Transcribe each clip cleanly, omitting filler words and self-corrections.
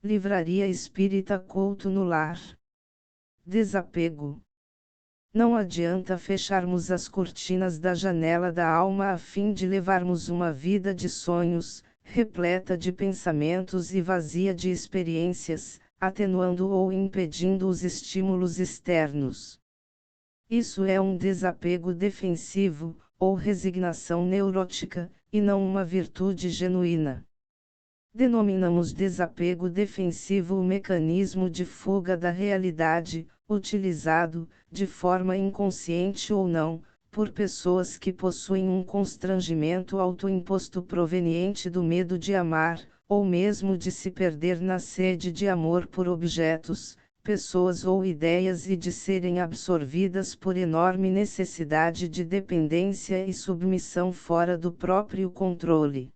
Livraria Espírita Couto no Lar. Desapego. Não adianta fecharmos as cortinas da janela da alma a fim de levarmos uma vida de sonhos, repleta de pensamentos e vazia de experiências, atenuando ou impedindo os estímulos externos. Isso é um desapego defensivo, ou resignação neurótica, e não uma virtude genuína. Denominamos desapego defensivo o mecanismo de fuga da realidade, utilizado, de forma inconsciente ou não, por pessoas que possuem um constrangimento autoimposto proveniente do medo de amar, ou mesmo de se perder na sede de amor por objetos, pessoas ou ideias e de serem absorvidas por enorme necessidade de dependência e submissão fora do próprio controle.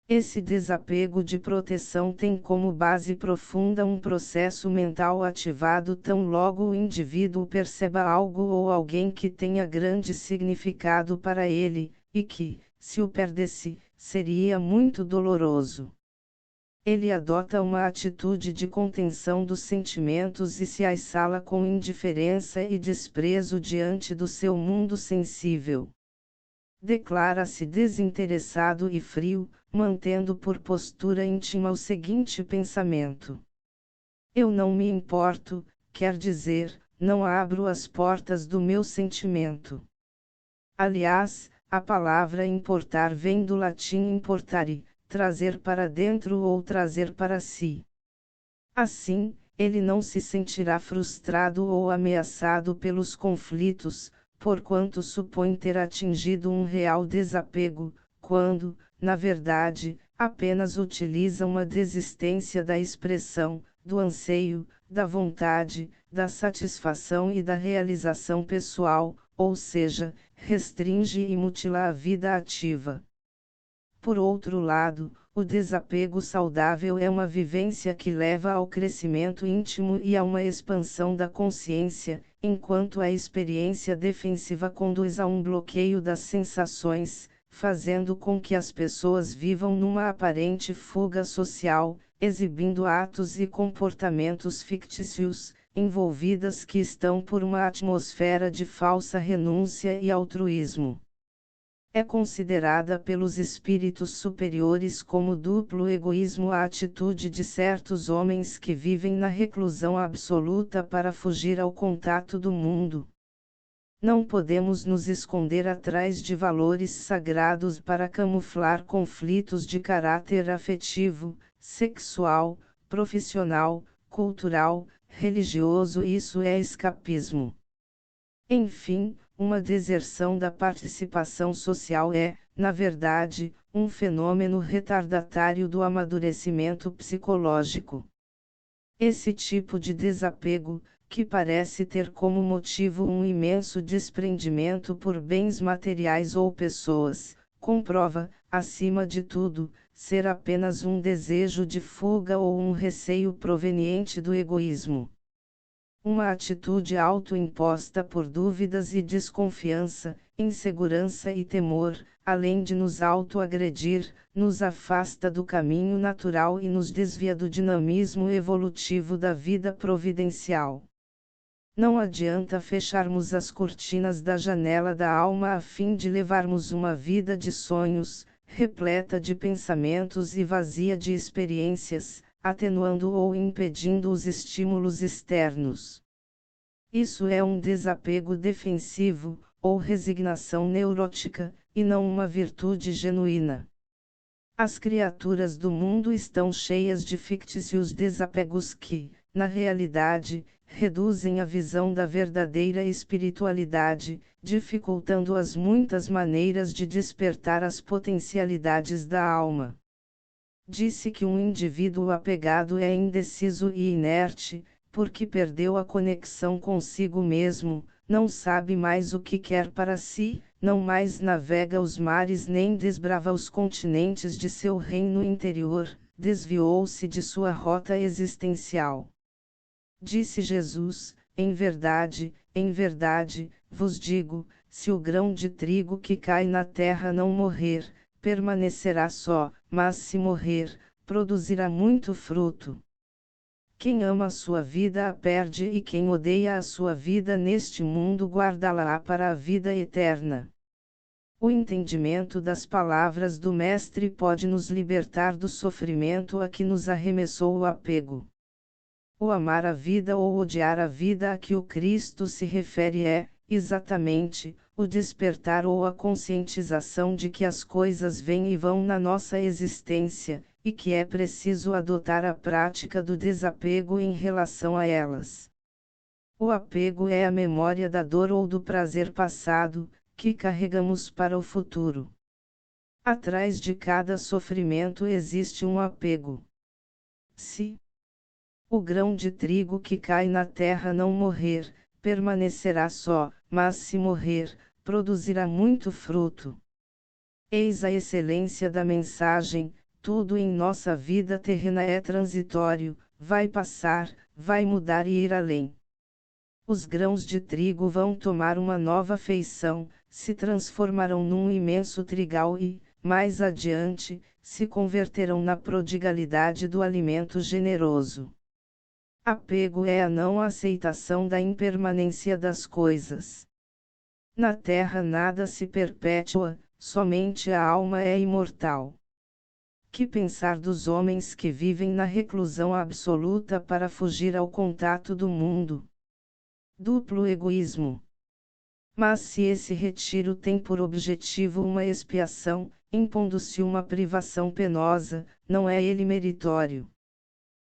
Esse desapego de proteção tem como base profunda um processo mental ativado tão logo o indivíduo perceba algo ou alguém que tenha grande significado para ele, e que, se o perdesse, seria muito doloroso. Ele adota uma atitude de contenção dos sentimentos e se aissala com indiferença e desprezo diante do seu mundo sensível. Declara-se desinteressado e frio, mantendo por postura íntima o seguinte pensamento: eu não me importo, quer dizer, não abro as portas do meu sentimento. Aliás, a palavra importar vem do latim importare, trazer para dentro ou trazer para si. Assim, ele não se sentirá frustrado ou ameaçado pelos conflitos, porquanto supõe ter atingido um real desapego, quando, na verdade, apenas utiliza uma desistência da expressão, do anseio, da vontade, da satisfação e da realização pessoal, ou seja, restringe e mutila a vida ativa. Por outro lado, o desapego saudável é uma vivência que leva ao crescimento íntimo e a uma expansão da consciência, enquanto a experiência defensiva conduz a um bloqueio das sensações, fazendo com que as pessoas vivam numa aparente fuga social, exibindo atos e comportamentos fictícios, envolvidas que estão por uma atmosfera de falsa renúncia e altruísmo. É considerada pelos espíritos superiores como duplo egoísmo a atitude de certos homens que vivem na reclusão absoluta para fugir ao contato do mundo. Não podemos nos esconder atrás de valores sagrados para camuflar conflitos de caráter afetivo, sexual, profissional, cultural, religioso. Isso é escapismo. Enfim, uma deserção da participação social é, na verdade, um fenômeno retardatário do amadurecimento psicológico. Esse tipo de desapego, que parece ter como motivo um imenso desprendimento por bens materiais ou pessoas, comprova, acima de tudo, ser apenas um desejo de fuga ou um receio proveniente do egoísmo. Uma atitude autoimposta por dúvidas e desconfiança, insegurança e temor, além de nos autoagredir, nos afasta do caminho natural e nos desvia do dinamismo evolutivo da vida providencial. Não adianta fecharmos as cortinas da janela da alma a fim de levarmos uma vida de sonhos, repleta de pensamentos e vazia de experiências, atenuando ou impedindo os estímulos externos. Isso é um desapego defensivo, ou resignação neurótica, e não uma virtude genuína. As criaturas do mundo estão cheias de fictícios desapegos que, na realidade, reduzem a visão da verdadeira espiritualidade, dificultando as muitas maneiras de despertar as potencialidades da alma. Disse que um indivíduo apegado é indeciso e inerte, porque perdeu a conexão consigo mesmo, não sabe mais o que quer para si, não mais navega os mares nem desbrava os continentes de seu reino interior, desviou-se de sua rota existencial. Disse Jesus: em verdade, vos digo, se o grão de trigo que cai na terra não morrer, permanecerá só, mas se morrer, produzirá muito fruto. Quem ama a sua vida a perde e quem odeia a sua vida neste mundo guardá-la para a vida eterna. O entendimento das palavras do Mestre pode nos libertar do sofrimento a que nos arremessou o apego. O amar a vida ou odiar a vida a que o Cristo se refere é, exatamente, o despertar ou a conscientização de que as coisas vêm e vão na nossa existência, e que é preciso adotar a prática do desapego em relação a elas. O apego é a memória da dor ou do prazer passado, que carregamos para o futuro. Atrás de cada sofrimento existe um apego. Se o grão de trigo que cai na terra não morrer, permanecerá só, mas se morrer, produzirá muito fruto. Eis a excelência da mensagem: tudo em nossa vida terrena é transitório, vai passar, vai mudar e ir além. Os grãos de trigo vão tomar uma nova feição, se transformarão num imenso trigal e, mais adiante, se converterão na prodigalidade do alimento generoso. Apego é a não aceitação da impermanência das coisas. Na terra nada se perpetua, somente a alma é imortal. Que pensar dos homens que vivem na reclusão absoluta para fugir ao contato do mundo? Duplo egoísmo. Mas se esse retiro tem por objetivo uma expiação, impondo-se uma privação penosa, não é ele meritório.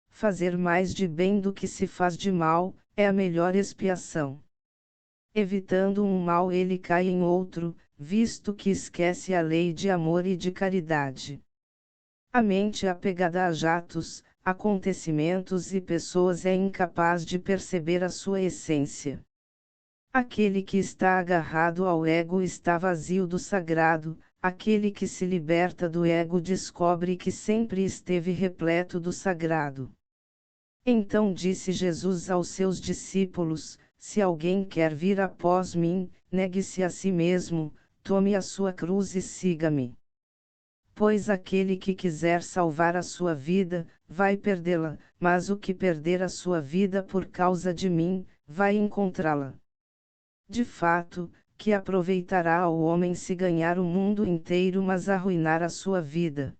Fazer mais de bem do que se faz de mal, é a melhor expiação. Evitando um mal ele cai em outro, visto que esquece a lei de amor e de caridade. A mente apegada a jatos, acontecimentos e pessoas é incapaz de perceber a sua essência. Aquele que está agarrado ao ego está vazio do sagrado, aquele que se liberta do ego descobre que sempre esteve repleto do sagrado. Então disse Jesus aos seus discípulos: se alguém quer vir após mim, negue-se a si mesmo, tome a sua cruz e siga-me. Pois aquele que quiser salvar a sua vida, vai perdê-la, mas o que perder a sua vida por causa de mim, vai encontrá-la. De fato, que aproveitará ao homem se ganhar o mundo inteiro mas arruinar a sua vida?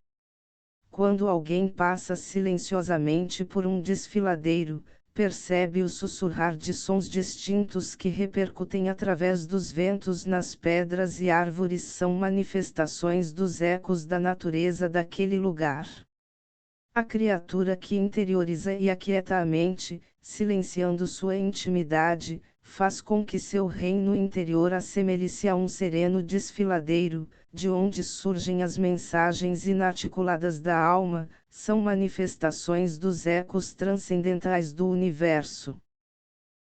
Quando alguém passa silenciosamente por um desfiladeiro, percebe o sussurrar de sons distintos que repercutem através dos ventos nas pedras e árvores são manifestações dos ecos da natureza daquele lugar. A criatura que interioriza e aquieta a mente, silenciando sua intimidade, faz com que seu reino interior assemelhe-se a um sereno desfiladeiro, de onde surgem as mensagens inarticuladas da alma, são manifestações dos ecos transcendentais do universo.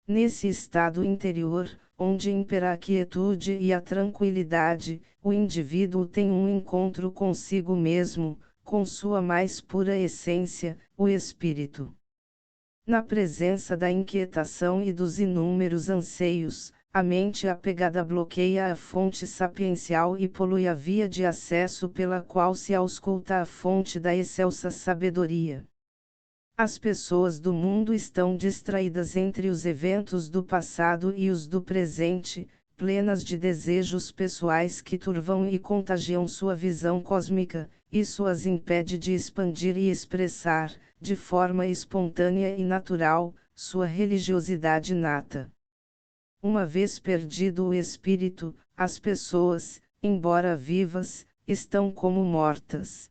Nesse estado interior, onde impera a quietude e a tranquilidade, o indivíduo tem um encontro consigo mesmo, com sua mais pura essência, o espírito. Na presença da inquietação e dos inúmeros anseios, a mente apegada bloqueia a fonte sapiencial e polui a via de acesso pela qual se ausculta a fonte da excelsa sabedoria. As pessoas do mundo estão distraídas entre os eventos do passado e os do presente, plenas de desejos pessoais que turvam e contagiam sua visão cósmica. Isso as impede de expandir e expressar, de forma espontânea e natural, sua religiosidade nata. Uma vez perdido o espírito, as pessoas, embora vivas, estão como mortas.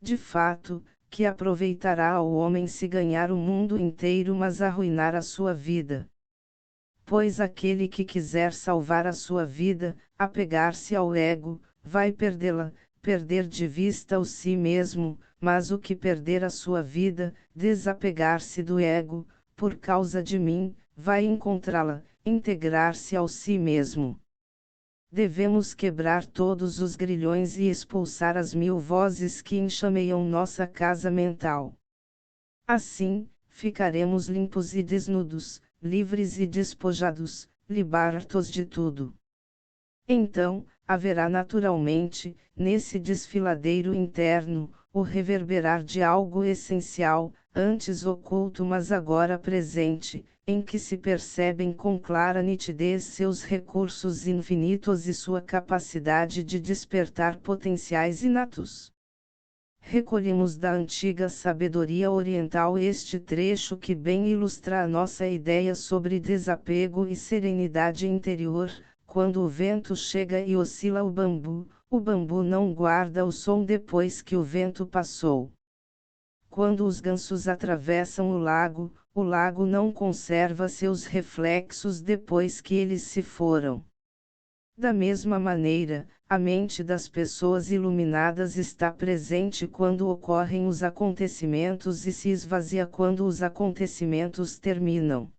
De fato, que aproveitará ao homem se ganhar o mundo inteiro mas arruinar a sua vida? Pois aquele que quiser salvar a sua vida, apegar-se ao ego, vai perdê-la, perder de vista o si mesmo, mas o que perder a sua vida, desapegar-se do ego, por causa de mim, vai encontrá-la, integrar-se ao si mesmo. Devemos quebrar todos os grilhões e expulsar as 1000 vozes que enxameiam nossa casa mental. Assim, ficaremos limpos e desnudos, livres e despojados, libertos de tudo. Então, haverá naturalmente, nesse desfiladeiro interno, o reverberar de algo essencial, antes oculto mas agora presente, em que se percebem com clara nitidez seus recursos infinitos e sua capacidade de despertar potenciais inatos. Recolhemos da antiga sabedoria oriental este trecho que bem ilustra a nossa ideia sobre desapego e serenidade interior. Quando o vento chega e oscila o bambu não guarda o som depois que o vento passou. Quando os gansos atravessam o lago não conserva seus reflexos depois que eles se foram. Da mesma maneira, a mente das pessoas iluminadas está presente quando ocorrem os acontecimentos e se esvazia quando os acontecimentos terminam.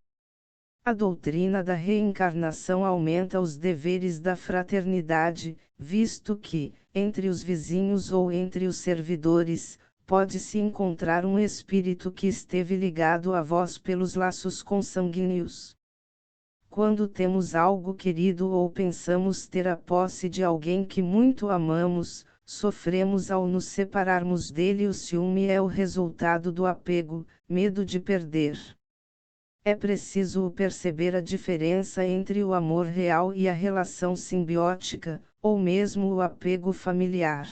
A doutrina da reencarnação aumenta os deveres da fraternidade, visto que, entre os vizinhos ou entre os servidores, pode-se encontrar um espírito que esteve ligado a vós pelos laços consanguíneos. Quando temos algo querido ou pensamos ter a posse de alguém que muito amamos, sofremos ao nos separarmos dele. O ciúme é o resultado do apego, medo de perder. É preciso perceber a diferença entre o amor real e a relação simbiótica, ou mesmo o apego familiar.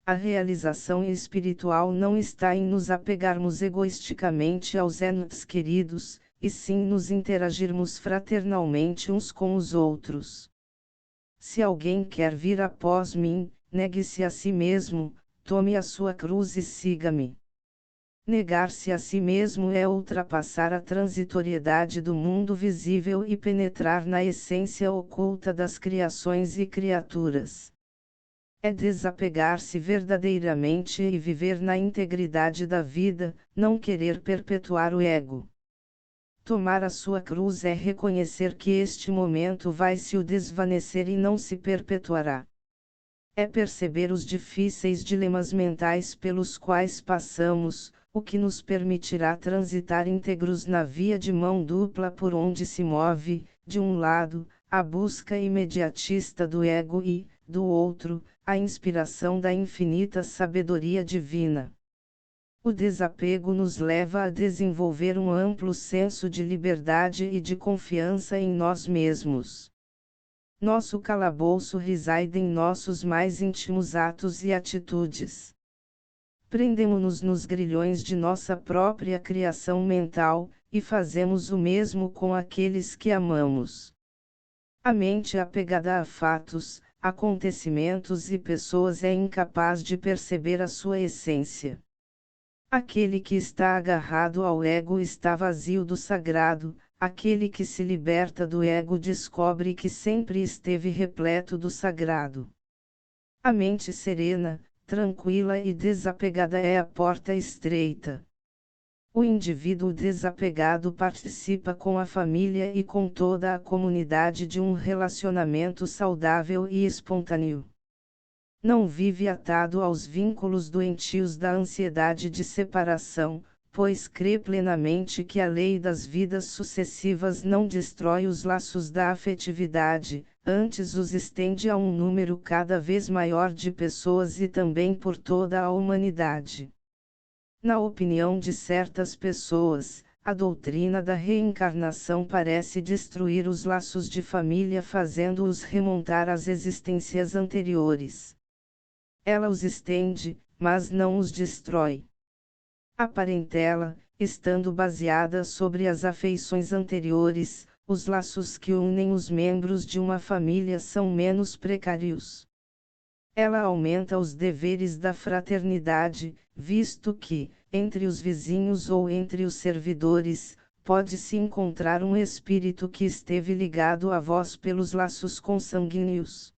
A realização espiritual não está em nos apegarmos egoisticamente aos entes queridos, e sim nos interagirmos fraternalmente uns com os outros. Se alguém quer vir após mim, negue-se a si mesmo, tome a sua cruz e siga-me. Negar-se a si mesmo é ultrapassar a transitoriedade do mundo visível e penetrar na essência oculta das criações e criaturas. É desapegar-se verdadeiramente e viver na integridade da vida, não querer perpetuar o ego. Tomar a sua cruz é reconhecer que este momento vai se desvanecer e não se perpetuará. É perceber os difíceis dilemas mentais pelos quais passamos, o que nos permitirá transitar íntegros na via de mão dupla por onde se move, de um lado, a busca imediatista do ego e, do outro, a inspiração da infinita sabedoria divina. O desapego nos leva a desenvolver um amplo senso de liberdade e de confiança em nós mesmos. Nosso calabouço reside em nossos mais íntimos atos e atitudes. Prendemo-nos nos grilhões de nossa própria criação mental, e fazemos o mesmo com aqueles que amamos. A mente apegada a fatos, acontecimentos e pessoas é incapaz de perceber a sua essência. Aquele que está agarrado ao ego está vazio do sagrado, aquele que se liberta do ego descobre que sempre esteve repleto do sagrado. A mente serena, tranquila e desapegada é a porta estreita. O indivíduo desapegado participa com a família e com toda a comunidade de um relacionamento saudável e espontâneo. Não vive atado aos vínculos doentios da ansiedade de separação, pois crê plenamente que a lei das vidas sucessivas não destrói os laços da afetividade, antes os estende a um número cada vez maior de pessoas e também por toda a humanidade. Na opinião de certas pessoas, a doutrina da reencarnação parece destruir os laços de família fazendo-os remontar às existências anteriores. Ela os estende, mas não os destrói. A parentela, estando baseada sobre as afeições anteriores, os laços que unem os membros de uma família são menos precários. Ela aumenta os deveres da fraternidade, visto que, entre os vizinhos ou entre os servidores, pode-se encontrar um espírito que esteve ligado a vós pelos laços consanguíneos.